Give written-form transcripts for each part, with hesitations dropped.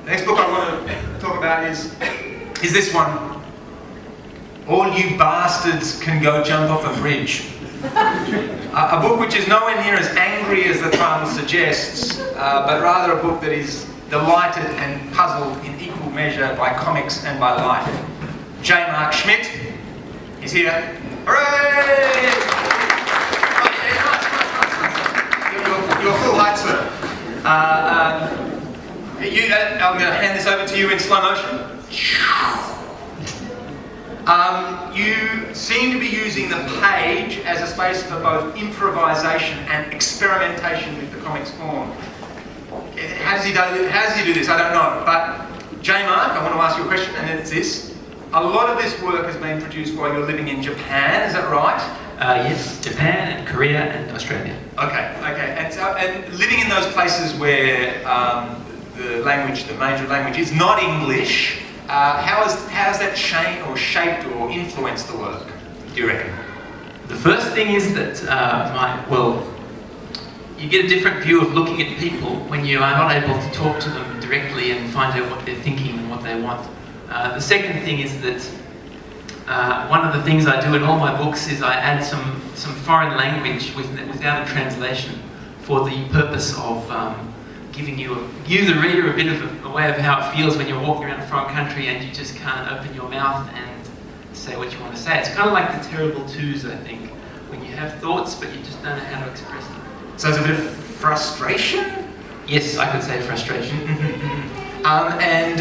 The next book I want to talk about is this one. All You Bastards Can Go Jump Off a Bridge. A book which is nowhere near as angry as the title suggests, but rather a book that is delighted and puzzled in equal measure by comics and by life. J. Mark Schmidt is here. Hooray! Oh, yeah, nice. You're full height, sir. I'm going to hand this over to you in slow motion. You seem to be using the page as a space for both improvisation and experimentation with the comics form. How does he do this? I don't know. But J. Mark, I want to ask you a question, and it's this. A lot of this work has been produced while you're living in Japan, is that right? Yes, Japan and Korea and Australia. Okay. And living in those places where the major language is not English, how has that shaped or influenced the work, do you reckon? The first thing is that, you get a different view of looking at people when you are not able to talk to them directly and find out what they're thinking and what they want. The second thing is that one of the things I do in all my books is I add some foreign language without a translation for the purpose of giving you, the reader, a bit of a way of how it feels when you're walking around a foreign country and you just can't open your mouth and say what you want to say. It's kind of like the terrible twos, I think, when you have thoughts but you just don't know how to express them. So it's a bit of frustration? Yes, I could say frustration. And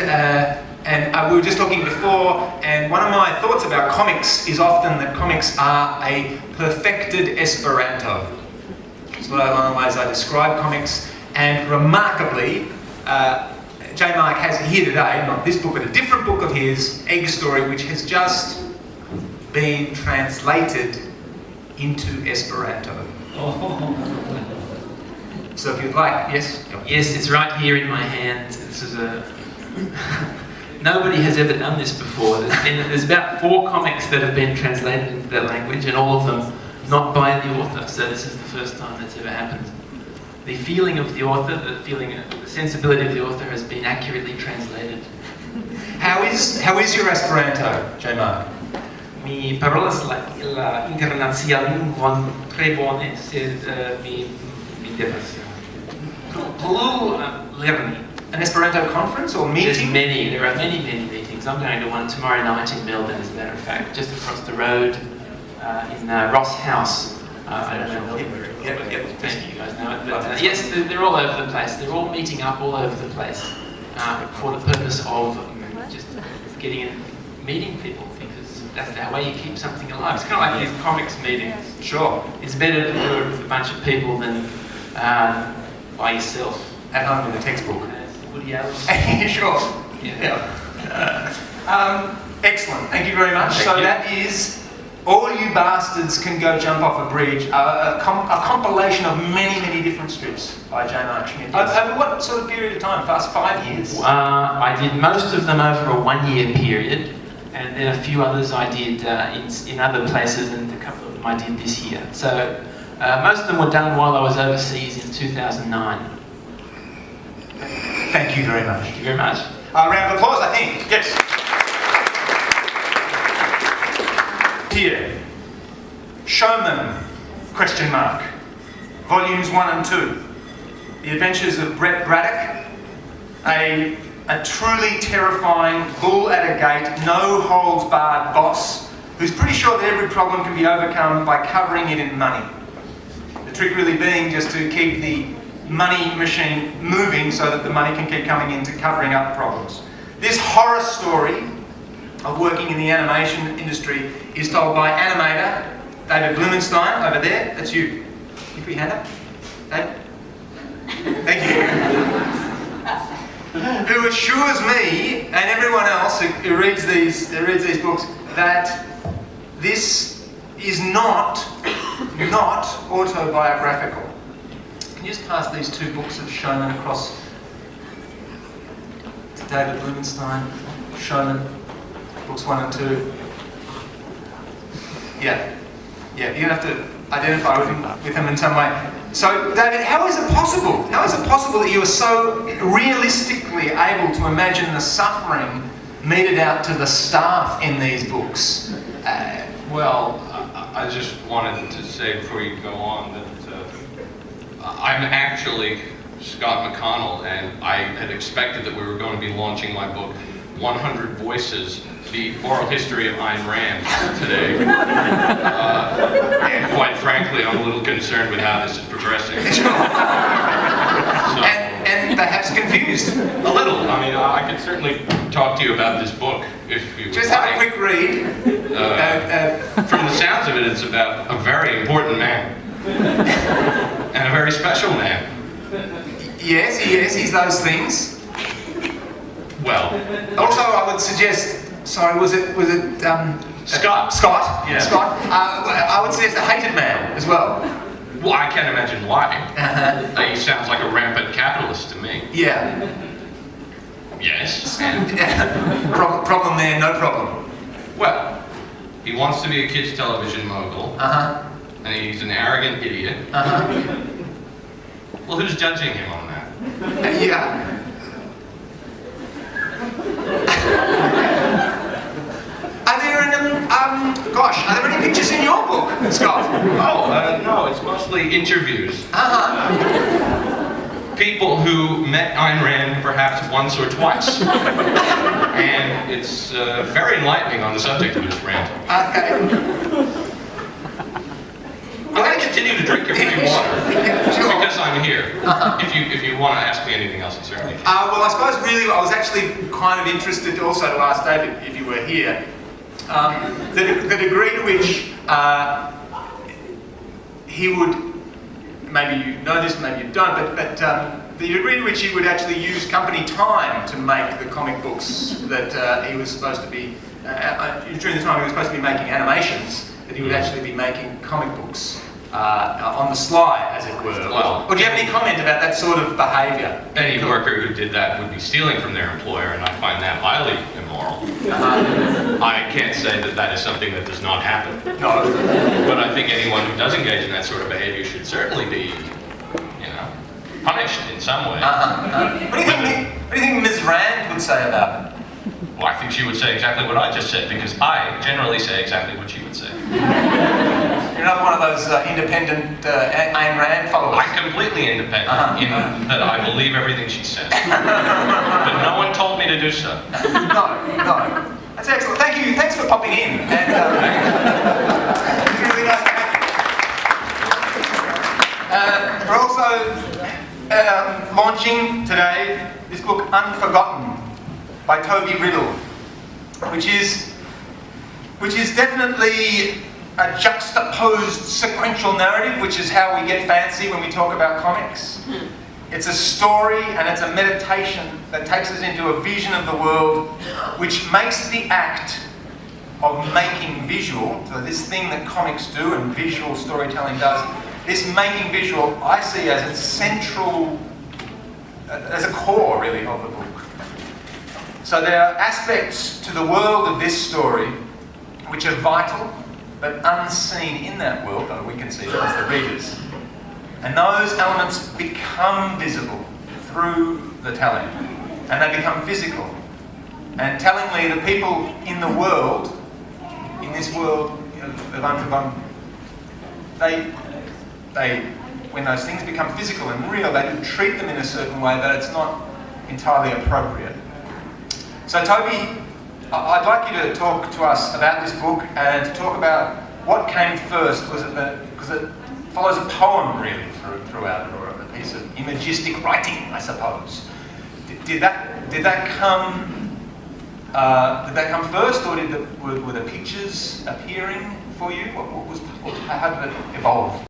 we were just talking before, and one of my thoughts about comics is often that comics are a perfected Esperanto. That's one of the ways I describe comics. And remarkably, J. Mark has here today, not this book, but a different book of his, Egg Story, which has just been translated into Esperanto. So if you'd like, yes? Yes, it's right here in my hand. This is nobody has ever done this before. There's about 4 comics that have been translated into that language, and all of them not by the author. So this is the first time that's ever happened. The feeling of the author, the sensibility of the author has been accurately translated. How is your Esperanto, J. Mark? Mi parolas la internacia lingvon tre bone, sed mi devas lerni. An Esperanto conference or meeting? There are many meetings. I'm going to one tomorrow night in Melbourne, as a matter of fact, just across the road in Ross House. I don't know where you guys know it, but yes, they're all over the place. They're all meeting up all over the place for the purpose of just getting in, meeting people, because that's the way you keep something alive. It's kind of like these comics meetings. Sure. It's better to do it with a bunch of people than by yourself. At home with a textbook. Woody Allen. Sure. Yeah. Excellent. Thank you very much. That is All You Bastards Can Go Jump Off a Bridge, a compilation of many different strips by J. Mark Schmidt. Over what sort of period of time? Past 5 years? I did most of them over a 1-year period, and then a few others I did in other places, and a couple of them I did this year. So most of them were done while I was overseas in 2009. Thank you very much. Thank you very much. A round of applause, I think. Yes. Here. Showman, ? Volumes 1 and 2. The Adventures of Brett Braddock, a truly terrifying, bull at a gate, no-holds-barred boss who's pretty sure that every problem can be overcome by covering it in money. The trick really being just to keep the money machine moving so that the money can keep coming into covering up problems. This horror story of working in the animation industry is told by animator David Blumenstein over there. That's you. You put your hand up. Dave? Thank you. Who assures me and everyone else who reads these books that this is not autobiographical. Can you just pass these 2 books of Showman across to David Blumenstein? Showman, books 1 and 2. Yeah, you're going to have to identify with him in some way. So, David, how is it possible? How is it possible that you are so realistically able to imagine the suffering meted out to the staff in these books? Well, I just wanted to say before you go on that I'm actually Scott McConnell, and I had expected that we were going to be launching my book, 100 Voices, the oral history of Ayn Rand, today. And quite frankly, I'm a little concerned with how this is progressing. And perhaps confused. A little. I mean, I could certainly talk to you about this book if you Just would have like. a quick read. From the sounds of it, it's about a very important man. And a very special man. Yes, he's those things. Well, Also, I would suggest, sorry, was it Scott. Scott? Yeah. Scott. I would suggest a hated man as well. Well, I can't imagine why. Uh-huh. He sounds like a rampant capitalist to me. Yeah. Yes. Problem there, no problem. Well, he wants to be a kids' television mogul, Uh-huh. and he's an arrogant idiot. Uh-huh. Well, who's judging him on that? Yeah. Are there any pictures in your book, Scott? Oh, no, it's mostly interviews. Uh-huh. People who met Ayn Rand perhaps once or twice. And it's very enlightening on the subject of Miss Rand. Okay. I'm going to continue to drink your free water Sure. because I'm here. Uh-huh. If you want to ask me anything else, it's certainly. Well, I suppose really I was actually kind of interested also to ask David, if you were here, the degree to which he would, maybe you know this, maybe you don't, but the degree to which he would actually use company time to make the comic books that he was supposed to be, during the time he was supposed to be making animations, that he would actually be making comic books on the sly, as it were. Well, or do you have any comment about that sort of behaviour? any worker who did that would be stealing from their employer, and I find that highly immoral. I can't say that that is something that does not happen. No. But I think anyone who does engage in that sort of behavior should certainly be, punished in some way. What do you think Ms. Rand would say about it? Well, I think she would say exactly what I just said, because I generally say exactly what she would say. You're another one of those independent Ayn Rand followers. I'm completely independent in that I believe everything she says. But no one told me to do so. No. That's excellent. Thank you. Thanks for popping in. And, it's really nice to have you. We're also launching today this book, Unforgotten, by Tohby Riddle, which is definitely a juxtaposed sequential narrative, which is how we get fancy when we talk about comics. It's a story and it's a meditation that takes us into a vision of the world, which makes the act of making visual, so this thing that comics do and visual storytelling does, this making visual I see as its central, as a core really of the book. So there are aspects to the world of this story which are vital but unseen in that world, though we can see them as the readers. And those elements become visible through the telling, and they become physical. And tellingly, the people in the world, in this world of Unforgotten, they, when those things become physical and real, they treat them in a certain way that it's not entirely appropriate. So Tohby, I'd like you to talk to us about this book and to talk about what came first. Was it because it follows a poem really throughout it, or a piece of imagistic writing, I suppose. Did that come first, or were the pictures appearing for you? How did it evolve?